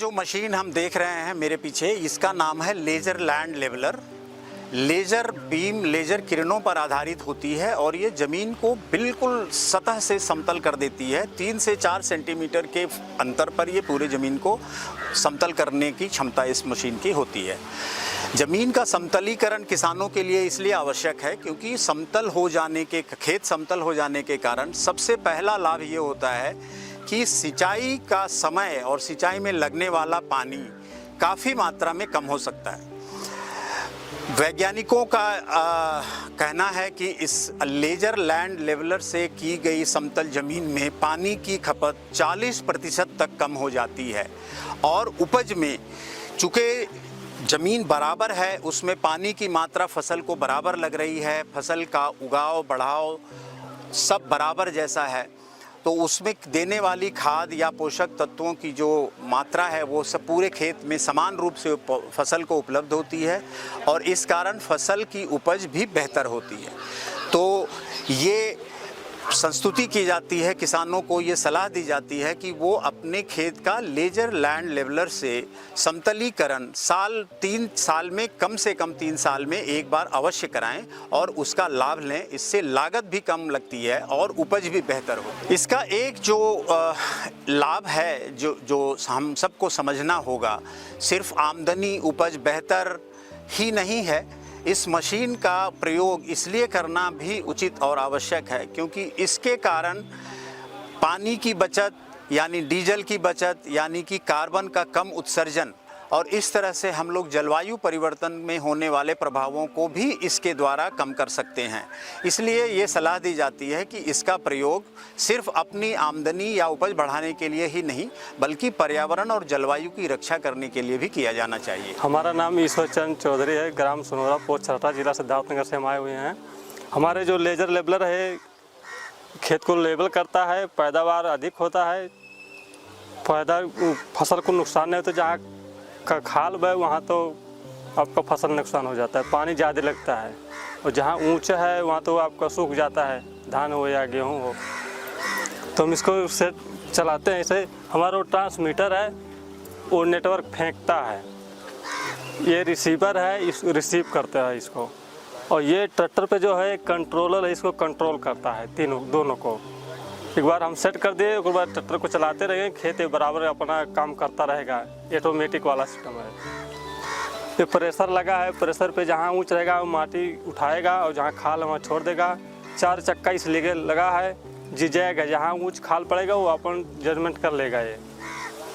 जो मशीन हम देख रहे हैं मेरे पीछे, इसका नाम है laser land leveller. Laser beam laser किरणों पर आधारित होती है और ये ज़मीन को बिल्कुल सतह से समतल कर देती है। 3 से 4 सेंटीमीटर के अंतर पर ये पूरे ज़मीन को समतल करने की क्षमता इस मशीन की होती है। ज़मीन का समतलीकरण किसानों के लिए इसलिए आवश्यक है क्योंकि खेत समतल हो जाने के कारण सबसे पहला लाभ ये होता है कि सिंचाई का समय और सिंचाई में लगने वाला पानी काफ़ी मात्रा में कम हो सकता है। वैज्ञानिकों का कहना है कि इस लेज़र लैंड लेवलर से की गई समतल ज़मीन में पानी की खपत 40% तक कम हो जाती है और उपज में, चूँकि ज़मीन बराबर है, उसमें पानी की मात्रा फसल को बराबर लग रही है, फसल का उगाव बढ़ाव सब बराबर जैसा है, तो उसमें देने वाली खाद या पोषक तत्वों की जो मात्रा है वो सब पूरे खेत में समान रूप से फसल को उपलब्ध होती है और इस कारण फसल की उपज भी बेहतर होती है। तो ये संस्तुति की जाती है, किसानों को ये सलाह दी जाती है कि वो अपने खेत का लेज़र लैंड लेवलर से समतलीकरण 3 साल में, कम से कम 3 साल में एक बार अवश्य कराएं और उसका लाभ लें। इससे लागत भी कम लगती है और उपज भी बेहतर हो। इसका एक जो लाभ है जो हम सबको समझना होगा, सिर्फ आमदनी उपज बेहतर ही नहीं है, इस मशीन का प्रयोग इसलिए करना भी उचित और आवश्यक है क्योंकि इसके कारण पानी की बचत यानी डीजल की बचत यानी कि कार्बन का कम उत्सर्जन और इस तरह से हम लोग जलवायु परिवर्तन में होने वाले प्रभावों को भी इसके द्वारा कम कर सकते हैं। इसलिए ये सलाह दी जाती है कि इसका प्रयोग सिर्फ अपनी आमदनी या उपज बढ़ाने के लिए ही नहीं बल्कि पर्यावरण और जलवायु की रक्षा करने के लिए भी किया जाना चाहिए। हमारा नाम ईश्वर चंद चौधरी है, ग्राम सुनोरा, पोस्ट छरटा, जिला सिद्धार्थनगर से हम आए हुए हैं। हमारे जो लेज़र लेवलर है खेत को लेवल करता है, पैदावार अधिक होता है, फसल को नुकसान नहीं होता। जहाँ का खाल है वहाँ तो आपका फसल नुकसान हो जाता है, पानी ज़्यादा लगता है, और जहाँ ऊंचा है वहाँ तो आपका सूख जाता है, धान हो या गेहूँ हो। तो हम इसको सेट चलाते हैं। इसे हमारा ट्रांसमीटर है वो नेटवर्क फेंकता है, ये रिसीवर है, इस रिसीव करता है इसको, और ये ट्रैक्टर पे जो है कंट्रोलर है, इसको कंट्रोल करता है दोनों को। एक बार हम सेट कर दिए, एक बार ट्रैक्टर को चलाते रहेंगे, खेत बराबर अपना काम करता रहेगा। ऑटोमेटिक वाला सिस्टम है। ये प्रेशर लगा है, प्रेशर पे जहाँ ऊंच रहेगा वो माटी उठाएगा और जहाँ खाल वहाँ छोड़ देगा। 4 चक्का इसलिए लगा है, जिजाएगा, जहाँ ऊंच खाल पड़ेगा वो अपन जजमेंट कर लेगा। ये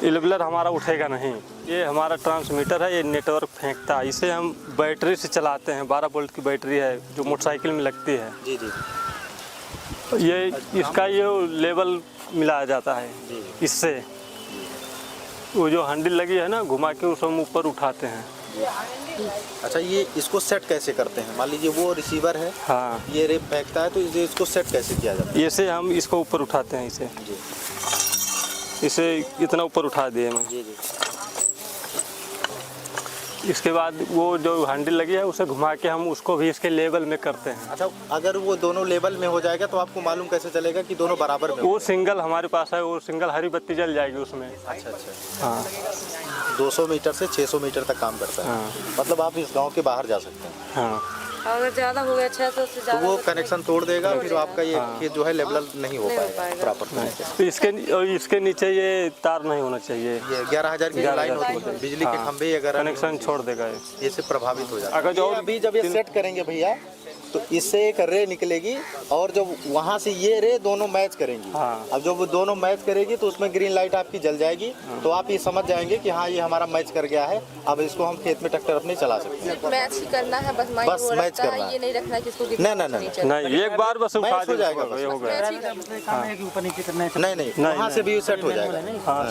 लेवलर हमारा उठेगा नहीं। ये हमारा ट्रांसमीटर है, ये नेटवर्क फेंकता है। इसे हम बैटरी से चलाते हैं, 12 वोल्ट की बैटरी है जो मोटरसाइकिल में लगती है। जी जी। ये इसका ये लेवल मिलाया जाता है इससे। वो जो हैंडल लगी है ना, घुमा के उसे हम ऊपर उठाते हैं। अच्छा, ये इसको सेट कैसे करते हैं? मान लीजिए वो रिसीवर है, हाँ, ये रेप फेंकता है, तो इसको सेट कैसे किया जाता है? ऐसे हम इसको ऊपर उठाते हैं। इसे इतना ऊपर उठा दिए मैं। जी जी। इसके बाद वो जो हैंडल लगी है उसे घुमा के हम उसको भी इसके लेवल में करते हैं। अच्छा, अगर वो दोनों लेवल में हो जाएगा तो आपको मालूम कैसे चलेगा कि दोनों बराबर में? वो सिंगल हमारे पास है, वो सिंगल हरी बत्ती जल जाएगी उसमें। अच्छा अच्छा। हाँ, 200 मीटर से 600 मीटर तक काम करता है। हाँ। मतलब आप इस गांव के बाहर जा सकते हैं। हाँ, अगर ज़्यादा हो गया 600 से तो ज़्यादा वो कनेक्शन तोड़ देगा, फिर आपका ये खेत जो है लेवल नहीं हो पाएगा प्रॉपर। तो इसके नीचे ये तार नहीं होना चाहिए। ये 11,000 की लाइन होती है, बिजली के खंभे अगर कनेक्शन छोड़ देगा ये। इससे प्रभावित हो जाता है। अगर जो अभी जब ये सेट करेंगे भैया, तो इससे एक रे निकलेगी और जब वहाँ से ये रे दोनों मैच करेंगी। हाँ। अब जब वो दोनों मैच करेगी तो उसमें ग्रीन लाइट आपकी जल जाएगी। तो आप ये समझ जाएंगे कि हाँ ये हमारा मैच कर गया है, अब इसको हम खेत में ट्रैक्टर अपने चला सकते हैं। मैच ही करना है, बस मैच करना है, ये नहीं रखना कि इसको नहीं, एक बार बस उठा हो जाएगा, ये हो गया। नहीं, वहाँ से भी सेट हो जाएगा। हाँ,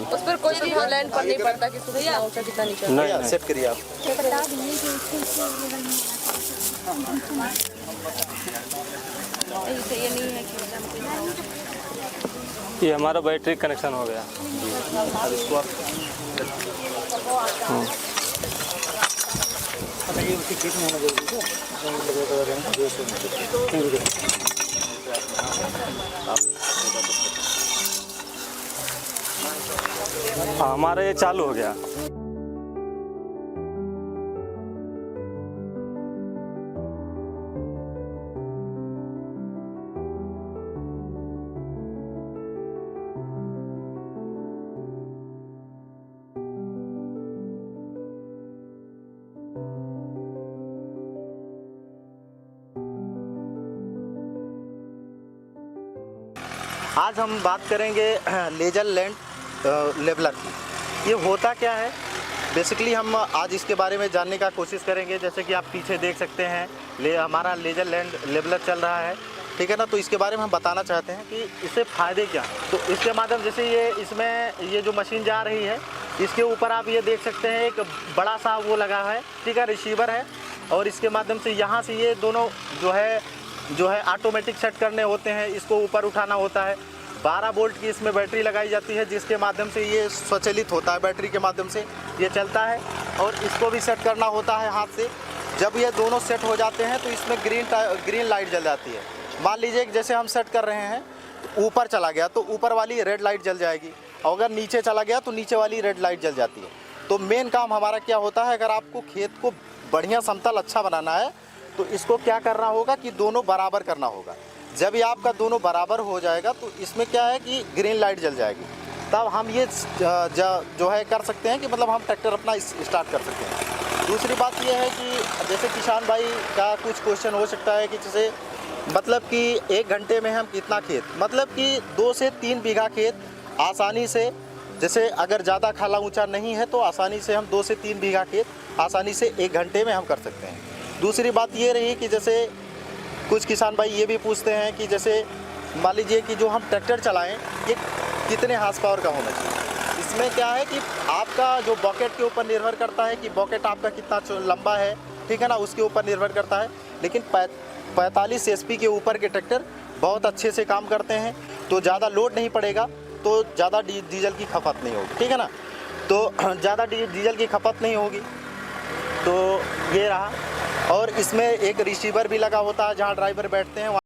उस पर कोई भी लाइन पर नहीं पड़ता कि इसको कितना ऊंचा कितना नीचे। नहीं, सेट करिए आप। ये नहीं है कि ये हमारा बैटरी कनेक्शन हो गया। अब इसको आप हाँ, हमारा ये चालू हो गया। आज हम बात करेंगे लेजर लैंड लेवलर की। ये होता क्या है, बेसिकली हम आज इसके बारे में जानने का कोशिश करेंगे। जैसे कि आप पीछे देख सकते हैं हमारा लेजर लैंड लेवलर चल रहा है, ठीक है ना। तो इसके बारे में हम बताना चाहते हैं कि इससे फ़ायदे क्या हैं। तो इसके माध्यम जैसे इसमें जो मशीन जा रही है, इसके ऊपर आप ये देख सकते हैं एक बड़ा सा वो लगा है, ठीक है, रिसीवर है। और इसके माध्यम से यहाँ से ये दोनों जो है ऑटोमेटिक सेट करने होते हैं, इसको ऊपर उठाना होता है। 12 वोल्ट की इसमें बैटरी लगाई जाती है, जिसके माध्यम से ये स्वचालित होता है, बैटरी के माध्यम से ये चलता है। और इसको भी सेट करना होता है हाथ से। जब ये दोनों सेट हो जाते हैं तो इसमें ग्रीन लाइट जल जाती है। मान लीजिए कि जैसे हम सेट कर रहे हैं, ऊपर चला गया तो ऊपर वाली रेड लाइट जल जाएगी, और अगर नीचे चला गया तो नीचे वाली रेड लाइट जल जाती है। तो मेन काम हमारा क्या होता है, अगर आपको खेत को बढ़िया समतल अच्छा बनाना है तो इसको क्या करना होगा कि दोनों बराबर करना होगा। जब ये आपका दोनों बराबर हो जाएगा तो इसमें क्या है कि ग्रीन लाइट जल जाएगी, तब हम ये जो है कर सकते हैं कि मतलब हम ट्रैक्टर अपना स्टार्ट कर सकते हैं। दूसरी बात ये है कि जैसे किसान भाई का कुछ क्वेश्चन हो सकता है कि जैसे मतलब कि 1 घंटे में हम कितना खेत, मतलब कि 2 से 3 बीघा खेत आसानी से, जैसे अगर ज़्यादा खाला ऊंचा नहीं है तो आसानी से हम 2 से 3 बीघा खेत आसानी से 1 घंटे में हम कर सकते हैं। दूसरी बात ये रही कि जैसे कुछ किसान भाई ये भी पूछते हैं कि जैसे मान लीजिए कि जो हम ट्रैक्टर चलाएं ये कितने हार्स पावर का होना चाहिए। इसमें क्या है कि आपका जो बॉकेट के ऊपर निर्भर करता है कि बॉकेट आपका कितना लंबा है, ठीक है ना, उसके ऊपर निर्भर करता है। लेकिन 45 HP के ऊपर के ट्रैक्टर बहुत अच्छे से काम करते हैं, तो ज़्यादा लोड नहीं पड़ेगा, तो ज़्यादा डीजल की खपत नहीं होगी, ठीक है ना। तो ज़्यादा डीजल की खपत नहीं होगी, तो ये रहा। और इसमें एक रिसीवर भी लगा होता है, जहाँ ड्राइवर बैठते हैं